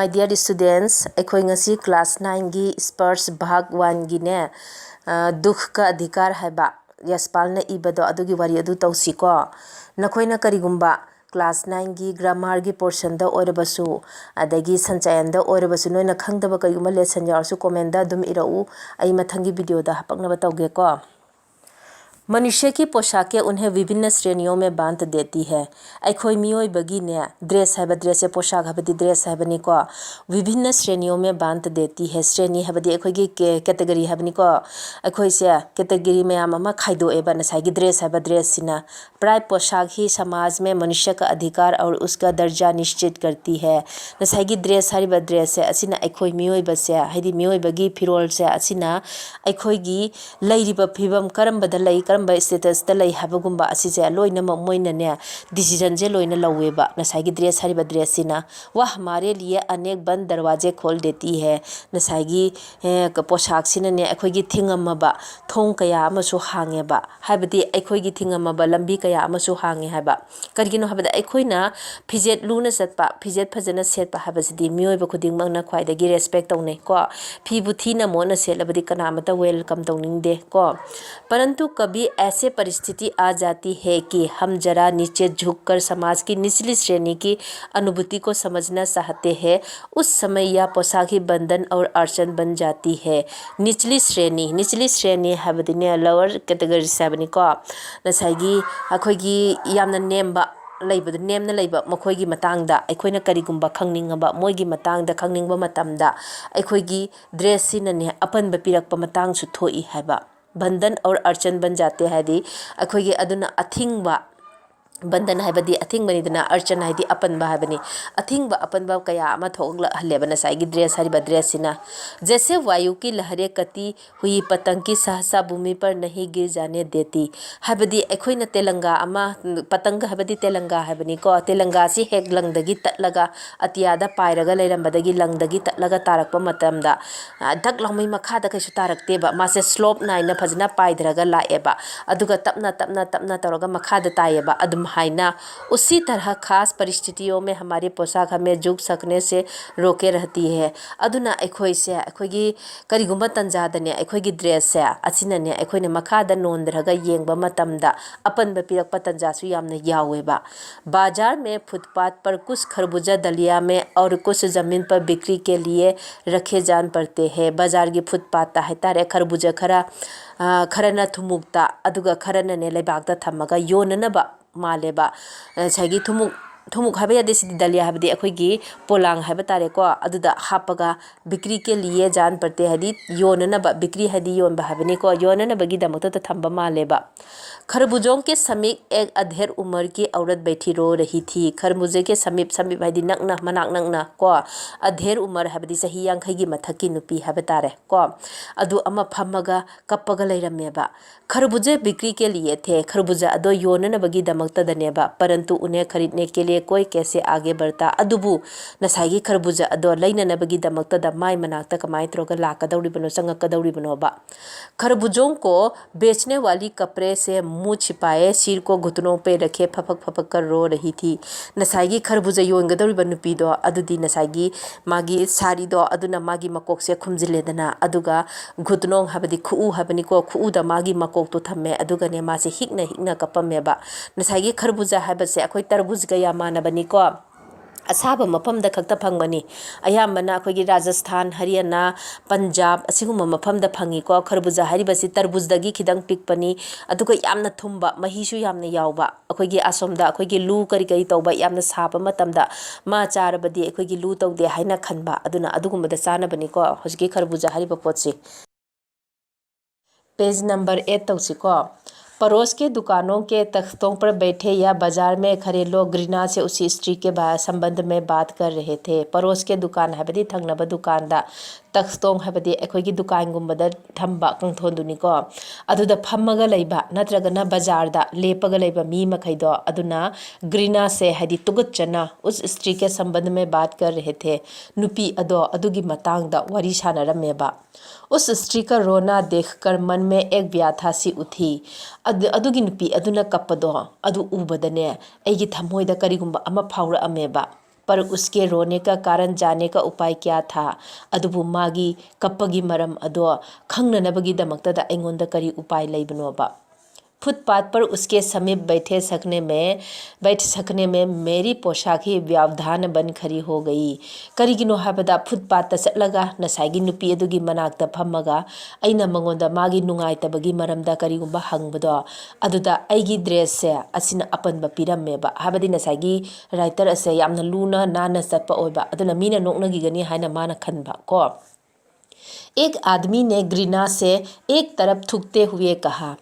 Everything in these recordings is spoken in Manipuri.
My dear students, अखोई ngasi class 9 gi spurs bhag 1 gi ne dukh ka adhikar haiba Yaspal na ibado adugi wari adu tausi ko nakhoi na karigumba class 9 gi grammar gi portion da oirabasu adagi sanchayan da oirabasu noina khangdaba karigumba lesson yarsu comment da dum irau ai mathangi video da hapakna batauge ko मनुष्य की पोशाकें उन्हें विभिन्न श्रेणियों में बांट देती है अखोई मियोइबगी ने ड्रेस है ड्रेस पोशाक है ड्रेस है को विभिन्न श्रेणियों में बांट देती है श्रेणी है अखोई कैटेगरी है को अखोई से कैटेगरी मैम खाइदोएब नसाई ड्रेस है ड्रेस प्राय पोशाक ही समाज में मनुष्य का अधिकार और उसका दर्जा निश्चित करती है नसाई ड्रेस है ड्रेस से असिना अखोई मियोइबसे हाइदि मियोइबगी फिरोल से असिना अखोईगी लैरिबा फिबम करंबदा लै करंबा स्टेटस ता लै हाबगुंबा असिसे लोइनमक मोइनने डिसीजन जे लोइना लवेबा नसाई ड्रेस हरिबा ड्रेस सिना वह हमारे लिए अनेक बंद दरवाजे खोल देती है नसाई पोशाक सिनने अखोईगी थिंगमबा थोंग कया अमसु हांगेबा हाइबदि अखोईगी थिंगमबा लंबी कया अमसु हांगे हाइबा करिगिनो हाबदा अखोइना फिजेट लूना सतपा फिजेट फजना सेटपा हाबसिदि मियोइबा खुदिंगमंगना ख्वाइदगी रेस्पेक्ट तौने को फिबु थीना मोना सेलबदि कनामता वेलकम तौनिंगदे को परंतु कभी ऐसे परिस्थिति आ जाती है कि हम जरा नीचे झुककर समाज की निचली श्रेणी की अनुभूति को समझना चाहते हैं उस समय यह पोशाकी बंधन और अड़चन बन जाती है निचली श्रेणी है लोअर कैटेगरी है को नसाई अखोगी यामना नेम्बा लैबद नेमना लैब मखोगी मतंगदा अखोइना करिगुंबा खंगनिंगबा मोइगी मतंगदा खंगनिंगबा मतमदा अखोगी ड्रेस सिनने अपनब पिरकपा मतंग सु थोई हैबा बंधन और अड़चन बन जाते हैं दी अखोगी अदुना अथिंगबा बंधन है अथिंगबनीदना अड़चन है अपनबा है अथिंगबा अपनबा कया अमा थोगलहलेब नसाई ड्रेस है ड्रेस सिना जैसे वायु की लहरें कती हुई पतंग की सहसा भूमि पर नहीं गिर जाने देती है अखोइना तेलंगा अमा पतंग है तेलंगा है को तेलंगा से हेक लंगदगी तटलगा अतियादा पायरगा लेरंबदगी लंगदगी तटलगा तारकपा मतमदा धक लौमई मखादा कैसु तारकतेबा मासे स्लोप नाइना फजना पायदरगा लाएबा अदुगा तपना तपना तपना तौरगा मखादा ताएबा अदुम हाइना उसी तरह खास परिस्थितियों में हमारी पोशाक हमें झुक सकने से रोके रहती है अदुना अखोई से अखोगी करिगुंबा तंजादने अखोगी ड्रेस से असिनने अखोइने मखादा नोंदरगा येंगबा मतमदा अपन पिरकपा तंजासु यामना यावेबा बाजार में फुटपाथ पर कुछ खरबूजा दलिया में और कुछ जमीन पर बिक्री के लिए रखे जान पड़ते हैं बाजार की फुटपाथ है तारे खरबूजा खरना थुमुक्ता अदुगा खरनने लेबागता थमगा योननबा मालेबा सागी थुमुक है यादे दलिया है अखोगी पोलांग है तारेको अदुदा हापगा बिक्री के लिए जान पड़ते हैं योननब बिक्री है योनबा है योननबगी दमकता थंबा मालेबा खरबूजों के समीप एक अधेड़ उम्र की औरत बैठी रो रही थी खरबूजे के समीप है नकना मनाक नकना को अधेड़ उम्र है सही यांखैगी मथकी नुपी है तारे को अदु अमा फमगा कपगा लेरमेबा खरबूजे बिक्री के लिए थे खरबूजा अदो योननबगी दमकतदनेबा परंतु उन्हें खरीदने के लिए कोई कैसे आगे बढ़ता अदुबु नसाई खरबूजा अदो लैननबगी दमकतदा माई मनाकता कमाई तरोगा लाकदौरिबनो संगकदौरिबनोबा खरबूजों को बेचने वाली कपड़े से मुंह छिपाए सिर को घुटनों पे रखे फपक कर रो रही थी नसाई खरबूजा योंगदौरिबा नुपीदो अदुदी नसाई मागी सारीदो अदुना मागी मकोक से खुमजिलेदना अदुगा घुटनों हबदी खुउ हबनी को खुउदा मागी मकोक तो थम्मे अदुगने मासे हिकना कपमेबा नसाई खरबूजा हबसे अखोई तरबूज गया मानबनी को असाब मफमद खक्ता फंगबनी अयामना अखोगी राजस्थान हरियाणा पंजाब असिगुम मफमद फंगी को खरबूजा हरिबसी तरबूजदगी खिदंग पिकपनी अदुगा यामना थुंबा महीसु यामना यावबा अखोगी असोमदा अखोगी लू करी तौबा यामना साप मतमदा मा चारबदी अखोगी लू तौदे हाइना खनबा अदुना अदुगुमदा चानबनी को होजगी खरबूजा हरिबा पोतसी पेज नंबर 8 तौसी को पड़ोस के दुकानों के तख्तों पर बैठे या बाजार में खड़े लोग घृणा से उसी स्त्री के संबंध में बात कर रहे थे पड़ोस के दुकान है थंगनब दुकानदा तख्तों है अखोगी दुकानगुम्बदा थंबा कंथोंदुनिको अदुदा फम्मगा लैबा नत्रगना बाजारदा लेपगा लैबा मी मखैदो अदुना घृणा से है तुगुच्चना उस स्त्री के संबंध में बात कर रहे थे नुपी अदो अदुगी मतांगदा वरी सानरमेबा उस स्त्री का रोना देखकर मन में एक व्याथा सी उठी अदुगी नुपी अदुना कप्पदो अदु उबदने एगी थमोइदा करिगुम्बा अमा फाउरअमेबा पर उसके रोने का कारण जाने का उपाय क्या था अदुबु मागी कप्पगी मरम अदो खंगननबगी दमक्तदा अइंगोंदा करी उपाय लैबनोबा। फुटपाथ पर उसके समीप बैठ सकने में मेरी पोशाक ही व्यवधान बन खड़ी हो गई। करिगिनो हाबदा फुटपाथ चलगा नसाइगी नुपी अदुगी मनाक्ता फम्मगा अइना मंगोंदा मागी नुंगाइतबगी मरमदा करिगुंबा हंगबदो अदुदा अइगी ड्रेस से असिना अपनबा पिरमेबा हाबदी नसाइगी राइटर असे यामना लूना नाना चटपा ओइबा अदुना मीना नोकनगिगनी हाइना माना खनबा को। एक आदमी ने घृणा से एक तरफ थूकते हुए कहा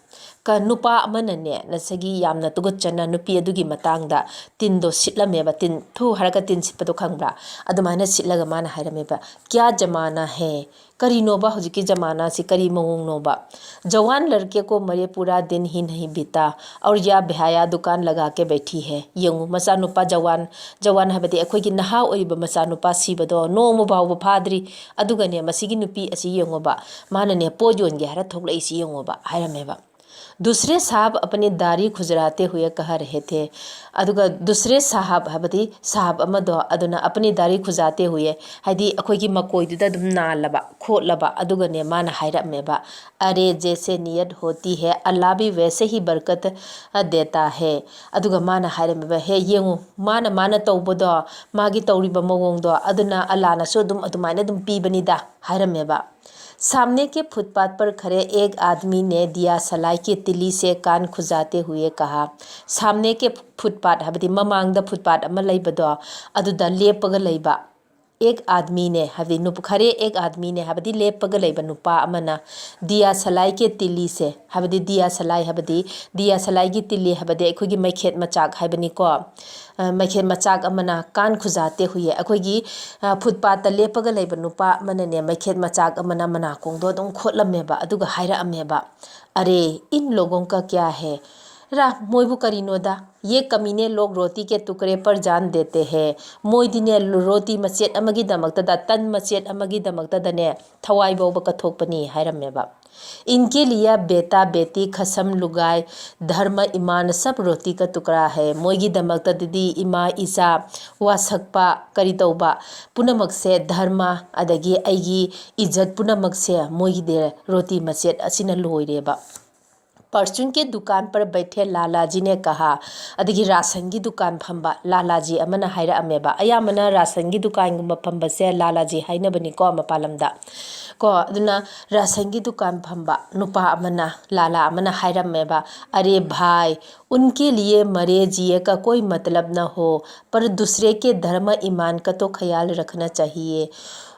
का नुपा अमनने नसगी यामना तुगुचना नुपी अदुगी मतांगदा तिंदो सिटलमेबा तिन थू हरका तिन सिटपदो खंगब्रा अदुमाना सिटलगा माना हायरमेबा क्या जमाना है करीनोबा हुजिकी जमाना से करी मऊंगनोबा। जवान लड़के को मरे पूरा दिन ही नहीं बीता और यह बेहाया दुकान लगा के बैठी है। यंगु मचा नुपा जवान हाबदी अखोइगी नहा ओइबा मचा नुपा सिबदो नोमो बावबा फाद्री अदुगने मसिगी नुपी असि यंगोबा मानने पो योनगे हरा थोकलैसी यंगोबा हायरमेबा। दूसरे साहब अपनी दाढ़ी खुजराते हुए कह रहे थे अदुगा दूसरे साहब हाबदी साहब अमदो अदुना अपनी दाढ़ी खुजाते हुए हाइदी अखोइगी मकोइदुदा दुम नालबा खोलबा अदुगने माना हायरमेबा अरे जैसे नियत होती है अल्लाह भी वैसे ही बरकत देता है अदुगा माना हायरमेबा हे येंगु माना तौबदो मागी तौरिबा मवोंगदो अदुना अल्लाहनासु दुम अदुमाइना दुम पीबनिदा हायरमेबा। सामने के फुटपाथ पर खड़े एक आदमी ने दिया सलाई की तिली से कान खुजाते हुए कहा। सामने के फुटपाथ हाबदी ममांगदा फुटपाथ अमा लैबदो अदुदा लेपगा लैबा एक आदमी ने हाबदी नुपखरे एक आदमी ने हाबदी लेपगा लैबा नुपा अमना दिया सलाई के तिली से हाबदी दिया सलाई की तिली हाबदी अखोगी मैखेत मचाक हाबनीको मैखेत मचाक अमना कान खुजाते हुए अखोगी फुटपाथ लेपगा लैबा नुपा अमनने मैखेत मचाक अमना मनाकोंगदो अदुम खोलमेबा अदुगा हायरमेबा अरे इन लोगों का क्या है मोइबु करीनोदा ये कमीने लोग रोटी के टुकड़े पर जान देते हैं मोइदिने रोटी मचेत अमगी दमक्तदा तन मचेत अमगी दमक्तदने थवाई बौबा कथोकपनी हायरमेबा। इनके लिए बेटा बेटी खसम लुगाई धर्म ईमान सब रोटी का टुकड़ा है मोइगी दमक्तददी इमा इसा वासकपा करी तौबा पुनमक से धर्म अदगी अइगी इज्जत पुनमक से मोइगी दे रोटी मचेत असिना लोइरेबा। परचून के दुकान पर बैठे लालाजी ने कहा अदगी राशन की दुकान फंबा लालाजी अमना हायरमेबा अयामना राशन की दुकान गुम्बा फंबसे लालाजी हायनबनिको मपालमदा को अदुना राशन की दुकान फंबा नुपा अमना लाला अमना हायरमेबा अरे भाई उनके लिए मरे जिए का कोई मतलब न हो पर दूसरे के धर्म ईमान का तो ख्याल रखना चाहिए।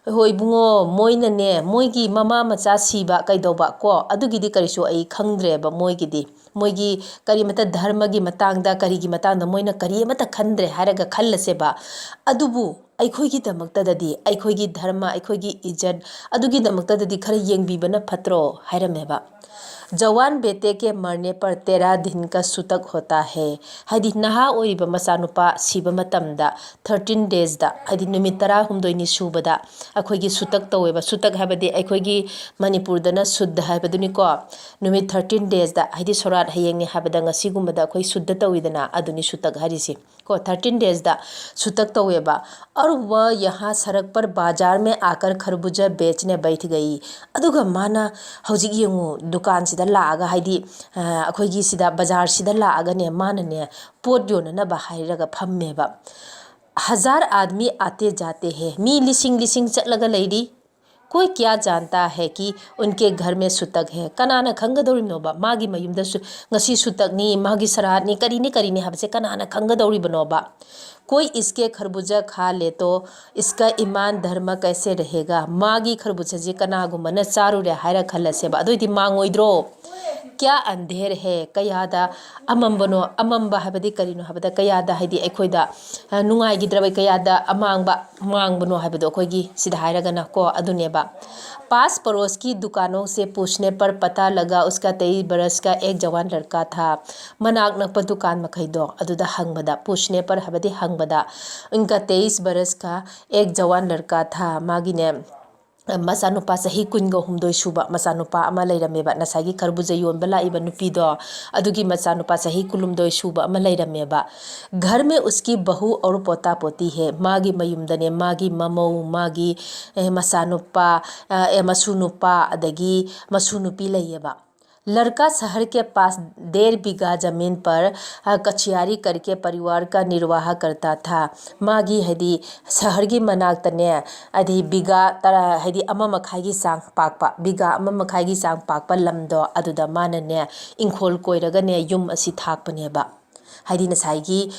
होई बुंगो मोइनने मोइगी ममा मचा सीबा कैदौबा को अदुगिदी करिसु अई खंद्रेबा मोइगी करी मत धर्म की मतांगदा करीगी मतांगदा मोइना करी मत खंद्रे हायरगा खल्लसेबा अदुबु अखोइगी दमक्तददी अखोइगी धर्म अखोइगी इज्जत अदुगी दमक्तददी खर येंगबीबना फत्रो हायरमेबा। जवान बेटे के मरने पर 13 दिन का सूतक होता है हाइदी नहा ओइबा मचानुपा सिबा मतमदा 13 days दा हाइदी नुमित 13 सुबदा अखोइगी सूतक तौवेबा सूतक हाबदी अखोइगी मणिपुरदना शुद्ध हाबदुनिको नुमित 13 days दा हाइदी सोरात हयेंगने हाबदा ngasiगुमदा अखोइ शुद्ध तौइदना अदुनि सूतक हारिसि को 13 days दा सूतक तौवेबा। और वह यहाँ सड़क पर बाजार में आकर खरबूजा बेचने बैठ गई अदुगा माना हौजिक येंगु दुकान सिदा लागा हाइदी अखोइगी सिदा बाजार सिदा लागाने मानने पोट योननबा हायरगा फम्मेबा। 1000 आदमी आते जाते हैं मी लिसिंग चलगा लैरी कोई क्या जानता है कि उनके घर में सूतक है कनाना खंगदौरिनोबा मागी मयुमदा ngasi सूतकनी मागी सरातनी करीने हाबसे कनाना खंगदौरिबनोबा। कोई इसके खरबूजा खा ले तो इसका ईमान धर्म कैसे रहेगा मागी खरबूजा जी कनागुमना चारुरे हायरा खल्लसेबा अदुइदी मांगोइद्रो क्या अंधेर है कयादा अमंबनो अमंबा हाबदी करीनो हाबदा कयादा हाइदी अखोइदा नुंगाइगिद्रबा कयादा अमांगबा मांगबनो हाबदो अखोइगी सिदा हायरगना को अदुनेबा। पास पड़ोस की दुकानों से पूछने पर पता लगा उसका 23 बरस का एक जवान लड़का था। मनाक नकप दुकान मखैदो अदुदा हंगबदा पूछने पर हाबदी हंगबदा उनका 23 बरस का एक जवान लड़का था मागिने मचानुपा चही कुनग हुमदोय सुबा मचानुपा अमा लेरमेबा नसागी खरबुजा योनबा लाइबा नुपीदो अदुगी मचानुपा चही कुलुमदोय सुबा अमा लेरमेबा। घर में उसकी बहू और पोता पोती है, मागी मयुमदने मागी ममऊ मागी मचानुपा मसुनुपा अदगी मसुनुपी लैयेबा। लड़का शहर के पास 1.5 बीघा जमीन पर कचियारी करके परिवार का निर्वाह करता था। मागी हदी शहर की मनाक्तने अधी बीघा तरा हदी अमा मखाई सांग पाकपा बीघा अमा मखाई सांग पाकपा लमदो अदुदा मानने इंखोल कोइरगने युम असि थाकपनेबा। हदी नसाईगी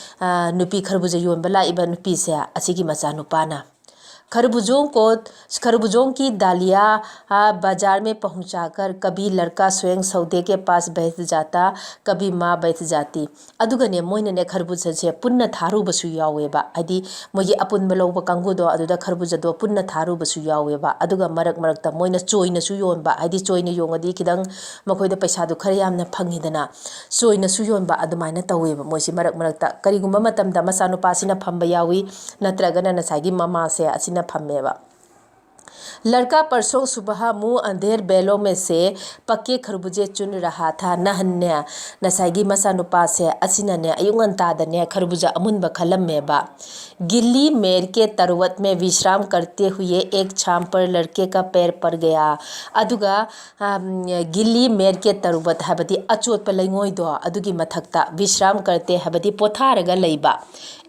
नुपी खरबुजा योनबा लाइबा नुपी से असिगी मचा नुपाना खरबूजों की डालियाँ बाजार में पहुंचाकर कभी लड़का स्वयं सौदे के पास बैठ जाता, कभी माँ बैठ जाती। अदुगने मोइनने खरबूजा से पुन्ना थारुबसु यावेबा हदी मोई अपुनबा लौबा कांगुदो अदुदा खरबूजादो पुन्ना थारुबसु यावेबा। अदुगा मरक मरकता मोइना चोइनसु योनबा हदी चोइना योंगदी खिदंग मखोइदा पैसादो खरा यामना फंगिदना चोइनसु योनबा अदुमाइना तवेबा मोइसि मरक मरकता करिगुम्बा मतमदा मचानुपासिना फंबा यावी नत्रगना नसागी ममा से असिना फमेबा। लड़का परसों सुबह मुंह अंधेर बैलों में से पक्के खरबूजे चुन रहा था। नहन्या नसाईगी मचानुपा से असिनने अयुंगंतादने खरबूजा अमुनबा खलमेबा। गिल्ली मेर के तरवत में विश्राम करते हुए एक छाम पर लड़के का पैर पड़ गया। अदुगा गिल्ली मेर के तरवत हबदी अचोट पर लेंगोइदो अदुगी मथक्ता विश्राम करते हबदी पोथारगा लैबा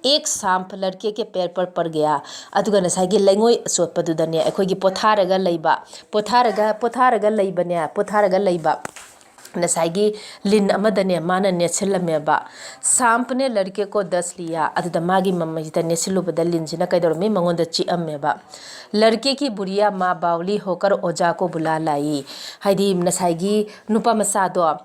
एक सांप लड़के के पैर पर पड़ गया। अदुगा नसाईगी लेंगोइ अचोटपदुदने अखोइगी पोथारगा लैबा पोथारगा लैबा नसाईगी लिन अमदने माना नेछलमेबा। सांप ने लड़के को दस लिया अदुदा मागी मम्मजिता नेछलुबदा लिनजिना कैदोरमी मंगोंदा चिअमेबा। लड़के की बुढ़िया माँ बावली होकर ओजा को बुला लाई। हाइदी नसाईगी नुपा मसादो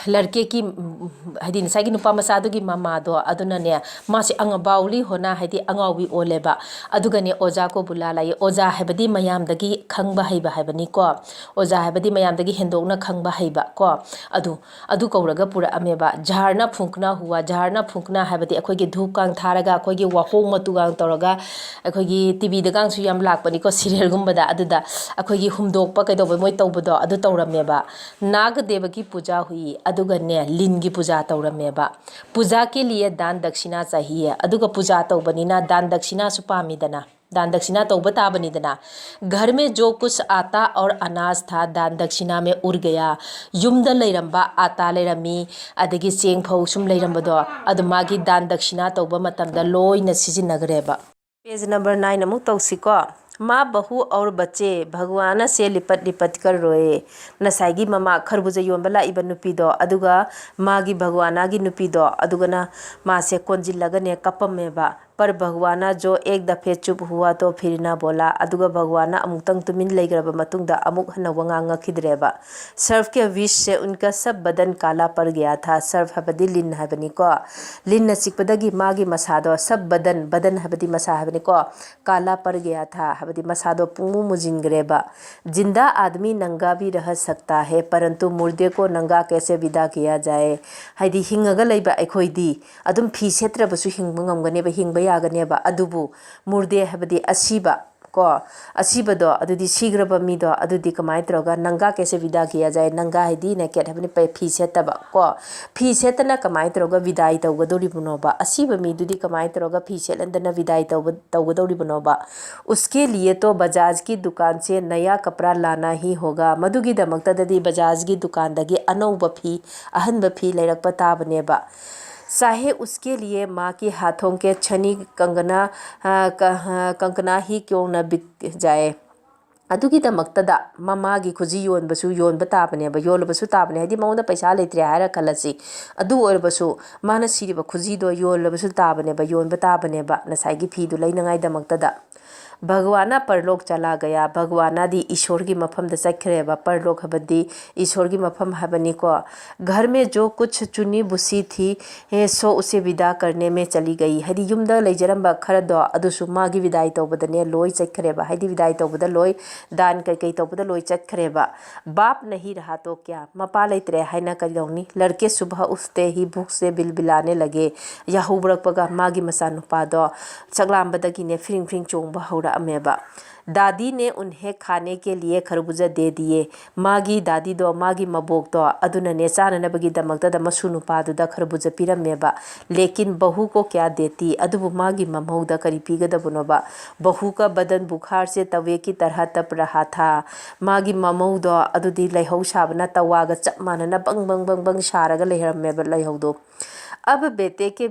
लड़के की हाइदी नसाईगी नुपा मसादो की मामादो अदुनने मासे बावली होना हाइदी अंगावी ओलेबा। अदुगने ओजा को बुला लाई। ओजा हैबदी मयामदगी खंगबा हैबा हैबनीको ओजा हैबदी मयामदगी हेंदोकना खंगबा हैबा को अदु कौरगा पुरा अमेबा। झारना फुंकना हैबदी अखोइगी धूप कांग थारगा अखोइगी वाहोंग मतुगांग तौरगा अखोइगी टीवी दगांगसु याम लाकपनिको सीरियल गुंबदा अदुदा अखोइगी हुमदोकपा कैदोबा मोइ तौबदो अदु तौरमेबा। नागदेव की पूजा हुई अदुगने लिन की पूजा तौरमेबा। पूजा के लिए दान दक्षिणा चाहिए अदुगा पूजा तौबनिना दान दक्षिणा सुपामिदना दान दक्षिणा तौबा ताबनिदना। घर में जो कुछ आटा और अनाज था दान दक्षिणा में उड़ गया। युमदा लैरंबा आटा लैरमी अदगी चेंग फौ सुम लैरंबदो अदु मागी दान दक्षिणा तौबा मतमदा लोइना सिजिनगरेबा। पेज नंबर 9 अमुक तौसिको। माँ बहू और बच्चे भगवान से लिपट लिपट कर रोए। नसाईगी ममा खरबुजा योनबा लाइबा नुपीदो अदुगा मागी भगवानागी नुपीदो अदुगना माँ से कोंजिलगने कपमेबा। पर भगवाना जो एक दफे चुप हुआ तो फिर ना बोला। अदुगा भगवाना अमुक्तंग तुमिन लेग्रबा मतुंगदा अमुक हनवा ngangakidreba। सर्फ के विष से उनका सब बदन काला पड़ गया था। सर्फ हबदी लिन हबनीको लिन चिकपदगी मागी मसादो सब बदन हबदी मसा हबनीको काला पड़ गया था हबदी मसादो पुंगु मुजिंगरेबा। जिंदा आदमी नंगा भी रह सकता है परंतु मुर्दे को नंगा कैसे विदा किया जाए। हाइदी हिंगगा लैबा अखोइदी अदुम फी सेत्रबसु हिंगबा ngamgaनेबा हिंगबा यागनेबा अदुबु मुर्दे हबदी असीबा को असीबदो अदुदी सीग्रबा मीदो अदुदी कमाय तरोगा नंगा कैसे विदा किया जाए। नंगा हैदी नेकेट हबनी पे फी सेतबा को फी सेतना कमाय तरोगा विदाई तौगदोरिबनोबा असीबा मीदुदी कमाय तरोगा फी सेलंदना विदाई तौगदोरिबनोबा। उसके लिए तो बजाज की दुकान से नया कपड़ा लाना ही होगा। मधुगी दमक्तददी बजाज की दुकानदगी अनौबा फी अहनबा फी लैरकपा ताबनेबा। चाहे उसके लिए माँ के हाथों के छनी कंकना ही क्यों न बिक जाए। अदुगी दमक्तदा ममागी खुजी योनबसु योनबा ताबनेबा योलबसु ताबने हाइदी मौंदा पैसा लेत्रे हायरा खलसी अदु ओरबसु माना सिरिबा खुजीदो योलबसु ताबनेबा योनबा ताबनेबा नसाईगी फीदु लैनंगाई दमक्तदा। भगवाना परलोक चला गया। भगवाना दी ईश्वर की मफम चखरेबा। परलोक हबदी ईश्वर की मफम हबनीको। घर में जो कुछ चुनी बुसी थी सो उसे विदा करने में चली गई। हदी युमदा लेजरंबा खरदो अदुसु मागी विदाई तौबदने लोई चखरेबा। हदी विदाई तौबदा लोई दान कई तौबदा लोई चखरेबा। बाप नहीं रहा तो क्या मपा लेत्रे हाइना कलौनी। लड़के सुबह उठते ही भूख से बिलबिलाने लगे। याहुबरकपगा मागी मसा नुपादो चगलांबदगिने फ्रिंग फ्रिंग चोंबा हौरअमेबा दादी ने उन्हें खाने के लिए खरबूजा दे दिए मागी दादी दो मागी मबोक दो अदुनने चाननबगी दमकदा मसु नुपादुदा खरबूजा पिरमेबा लेकिन बहू को क्या देती अदुबु मागी ममौदा करी पीगदबुनोबा बहू का बदन बुखार से तवे की तरह तप रहा था मागी ममौदो अदुदी लैहौ साबना तवागा चप मानना बंग बंग बंग बंग सारगा लेहरमेबा लैहौदो अब बेटे के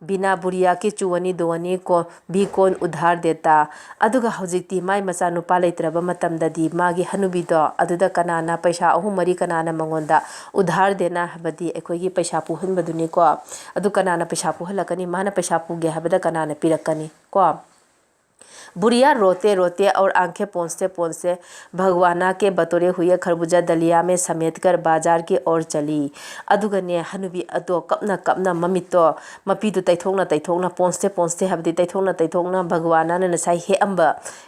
बिना बुढ़िया के चुवनी दोवनी को भी कौन उधार देता अदुगा हौजिक्ति माई मचा नुपा लेत्रब मतमददी मागी हनुबिदो अदुदा कनाना पैसा अहु मरी कनाना मंगोंदा उधार देना हबदी एखोगी पैसा पुहनबदुनी को अदु कनाना पैसा पुहलकनी माना पैसा पुगे हबदा कनाना पिरकनी को बुढ़िया रोते रोते और आंखें पोंछते पोंछते भगवाना के बतौरे हुए खरबूजा दलिया में समेट कर बाजार की ओर चली अदुगने हनुबी अदो कपना कपना ममितो मपीदु तैथोंना पोंछते पोंछते हबदी तैथोंना भगवाना ने नसाई हे अंब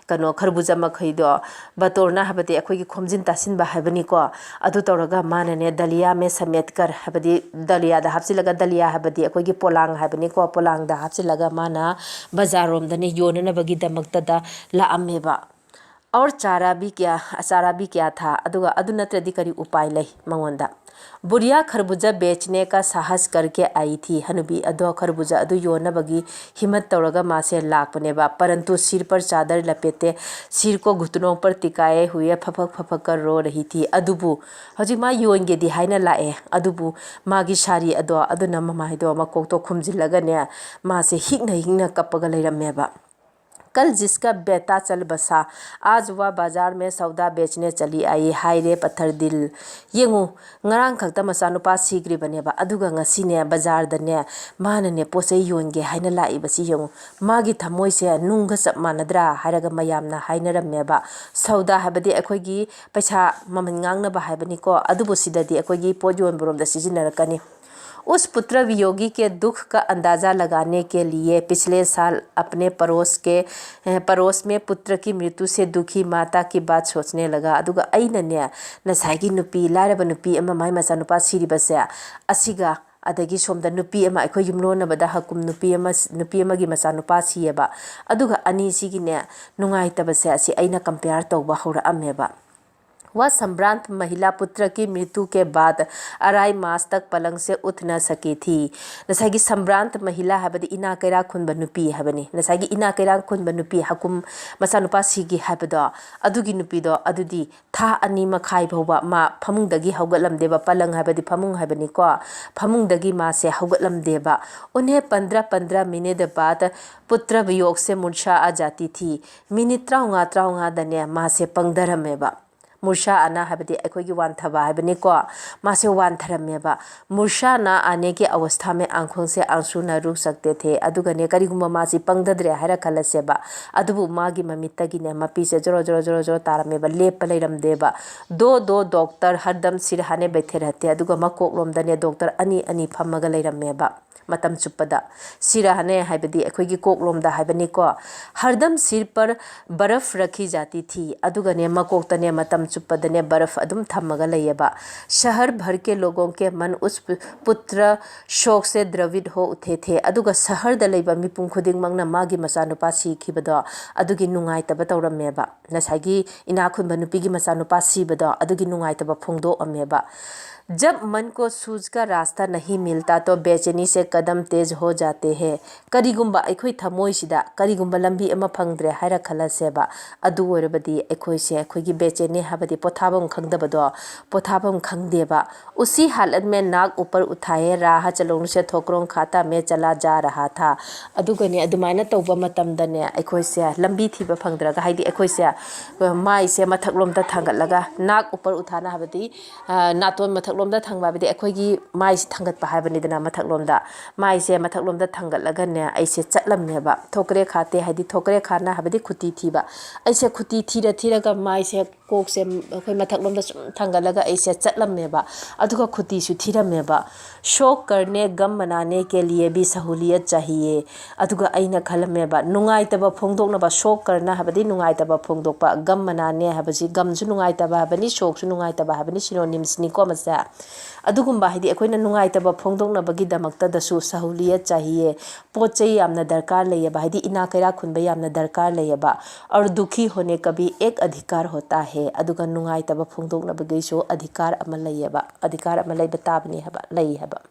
कनो खरबूजा मखैदो बतौरना हबदी अखोगी खोमजिन तासिनबा हबनीको अदु तौरगा मानने दलिया में समेट कर हबदी दलिया दा हापसिलगा दलिया हबदी अखोगी पोलांग हबनीको पोलांग दा हापसिलगा माना बाजार रोमदने योननबगी दमक लामेबा और चारा भी क्या था अदुगा अदु नत्रदी करी उपाय लई मंगोंदा बुढ़िया खरबूजा बेचने का साहस करके आई थी हनुबी अदो खरबूजा अदु योनबगी हिम्मत तौरगा मासे लाकपनेबा परंतु सिर पर चादर लपेटे सिर को घुटनों पर टिकाए हुए फफक कर रो रही थी अदुबु हजिक मा योनगेदी हाइना लाए अदुबु मागी सारी अदो अदुना ममाइदो मकोकतो खुमजिलगने मासे हिंगना कपगा लेरमेबा कल जिसका बेटा चल बसा आज वह बाजार में सौदा बेचने चली आई हाय रे पत्थर दिल येंगु ngarang khakta masanupa sigribaneba aduga ngasine bazar dane manane pose yonge haina lai basi yengu magi thamoi se nungga chap manadra haraga mayamna hainarameba sauda habadi akhoigi paisa maman ngangna ba haibani ko adubu sidadi akhoigi podyon boromda sijinarakani उस पुत्र वियोगी के दुख का अंदाज़ा लगाने के लिए पिछले साल अपने पड़ोस में पुत्र की मृत्यु से दुखी माता की बात सोचने लगा अदुगा अइनने नसाइगी नुपी लारब नुपी अमा माई मचा नुपा सिरिबसे असिगा अदगी सोमदा नुपी अमा अखोय युमलोनबदा हकुम नुपी अमागी मचा नुपा सियेबा अदुगा अनी सिगिने नुंगाइतबसे असि अइना कंपेयर तौबा हौरअमेबा वह संभ्रांत महिला पुत्र की मृत्यु के बाद 2.5 मास तक पलंग से उठ न सकी थी नसागी संभ्रांत महिला हबदी इना कैरा खुनब नुपी हबनी नसागी इना कैरा खुनब नुपी हकुम मसा नुपा सिगी हबदो अदुगी नुपीदो अदुदी था अनि मखाई भौबा मा फमुंगदगी हौगलमदेबा पलंग हबदी फमुंग हबनी को फमुंगदगी मा से हौगलमदेबा उन्हें 15 मिनट बाद पुत्र वियोग से मूर्छा आ जाती थी मिनिट 30 दने मा से पंगधरमेबा मूर्छा आना हबदी अखोगी वानथबा हबनी को मासे वानथरमेबा मूर्छा ना आने की अवस्था में आंखों से आंसू न रुक सकते थे अदुगने करिगुम मासी पंगदद्रे हर खलसेबा अदुबु मागी ममितगिने मपी से जोरो तारमेबा लेप लेरमदेबा दो डॉक्टर हरदम सिरहाने बैठे रहते अदुगा मकोकलोमदने डॉक्टर अनि फमगा लेरमेबा मतम चुप्पदा सिरहाने हाइबदी अखोगी कोकलोमदा हाइबनी को हरदम सिर पर बर्फ रखी जाती थी अदुगने मकोकतने मतम चुप्पदने बर्फ अदुम थमगा लैयबा शहर भर के लोगों के मन उस पुत्र शोक से द्रवित हो उठे थे अदुगा शहर द लैबा मिपुम खुदिंग मंगना मागी मचानुपा सिखिबदो अदुगी नुंगाइतबा तौरमेबा नसागी इनाखुनबा नुपीगी मचानुपा सिबदो अदुगी नुंगाइतबा फोंगदो अमेबा जब मन को सूझ का रास्ता नहीं मिलता तो बेचैनी से कदम तेज हो जाते हैं करिगुम्बा अखोई थमोइसिदा करिगुम्बा लंबी अमा फंगद्रे हायरा खलसेबा अदु ओरबदी अखोइसे अखोइगी बेचैनी हाबदी पोथाबम खंगदबदो पोथाबम खंगदेबा उसी हालत में नाक ऊपर उठाए राह चलों से ठोकरों खाता में चला जा रहा था अदुगने अदुमाइना तौबा मतमदने अखोइसे लंबी थीबा फंगद्रगा हाइदी अखोइसे माइसे मथकलोमदा थांगतलगा नाक ऊपर उठाना हाबदी नातोन मथक लोमदा थांबाबदि अखोइगी माइसे थांगतपा हाइबनिदना मथकलोमदा माइसे मथकलोमदा थांगतलगने ऐसे चटलमनेबा ठोकरे खाते हाइदी ठोकरे खाना हाबदी खुती थीबा ऐसे खुती थीरगा माइसे कोकसे अखोई मथकलोमदा सुम थांगलगा ऐसे चटलमेबा अदुगा खुतीसु थिरमेबा शौक करने गम मनाने के लिए भी सहूलियत चाहिए अदुगा अइना खलमेबा नुंगाइतबा फोंदोकनबा शौक करना हबदी नुंगाइतबा फोंदोकपा गम मनाने हबजी गमसु नुंगाइतबा हबनी शौकसु नुंगाइतबा हबनी सिनोनिम्सनी को मसा अदुगुम्बा हाइदी अखोइना नुंगाइतबा फोंदोकनबगी दमक्तदसु सहूलियत चाहिए पोचै यामना दरकार लैयबा हाइदी इना कैरा खुनबा यामना दरकार लैयबा और दुखी होने का भी एक अधिकार होता है अदुगा नुंगाइतबा फोंदोकनबगीसु अधिकार अमा लैयबा अधिकार अमा लैबा ताबनी हबा लई हबा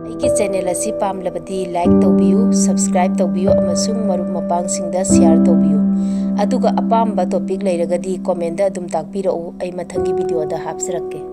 अैगी चैनल असी पामलबदी लाइक तौबियु सब्सक्राइब तौबियु अमसुंग मरुप मपांगसिंगदा शेयर तौबियु अदुगा अपाम्बा टॉपिक लैरगदी कमेंट दा अदुम ताकपिरौ अै मथंगी वीडियो दा हापसरक्के।